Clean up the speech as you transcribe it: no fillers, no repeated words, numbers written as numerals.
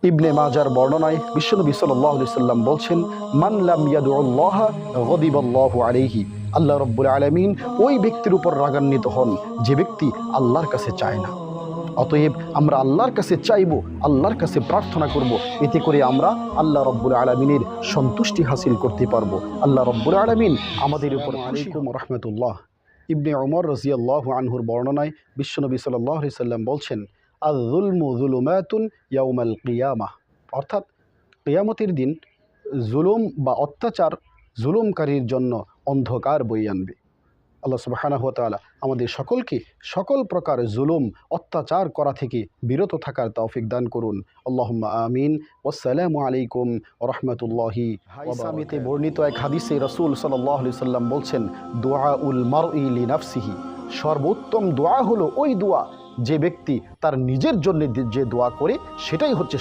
ইবনে মাজার বর্ণনায় বিশ্বনবী সাল্লাল্লাহু আলাইহি সাল্লাম বলছেন, মান লাম ইয়াদুল্লাহ গদিবাল্লাহু আলাইহি। আল্লাহ রাব্বুল আলামিন ওই ব্যক্তির উপর রাগান্বিত হন যে ব্যক্তি আল্লাহর কাছে চায় না। অতএব আমরা আল্লাহর কাছে চাইব, আল্লাহর কাছে প্রার্থনা করব, এতে করে আমরা আল্লাহ রাব্বুল আলামিনের সন্তুষ্টি হাসিল করতে পারবো। আল্লাহ রাব্বুল আলামিন আমাদের উপর খুশি হন। রাহমাতুল্লাহ। ইবনে ওমর রাদিয়াল্লাহু আনহুর বর্ণনায় বিশ্বনবী সাল্লাল্লাহু আলাইহি সাল্লাম বলছেন, আয-যুলমু যুলুমাতুন ইয়াউমাল কিয়ামাহ। অর্থাৎ কিয়ামতের দিন জুলুম বা অত্যাচার জুলুমকারীর জন্য অন্ধকার বয়ে আনবে। আল্লাহ সুবহানাহু ওয়া তাআলা আমাদের সকলকে সকল প্রকার জুলুম অত্যাচার করা থেকে বিরত থাকার তৌফিক দান করুন। আল্লাহুম্মা আমিন। ওয়াসসালামু আলাইকুম ওয়া রাহমাতুল্লাহি ওয়া বারাকাতুহু। বর্ণিত এক হাদিসে রাসূল সাল্লাল্লাহু আলাইহি সাল্লাম বলছেন, দুআউল মারই লিনাফসিহি। সর্বোত্তম দোয়া হলো ওই দোয়া যে ব্যক্তি তার নিজের জন্য যে দোয়া করে সেটাই হচ্ছে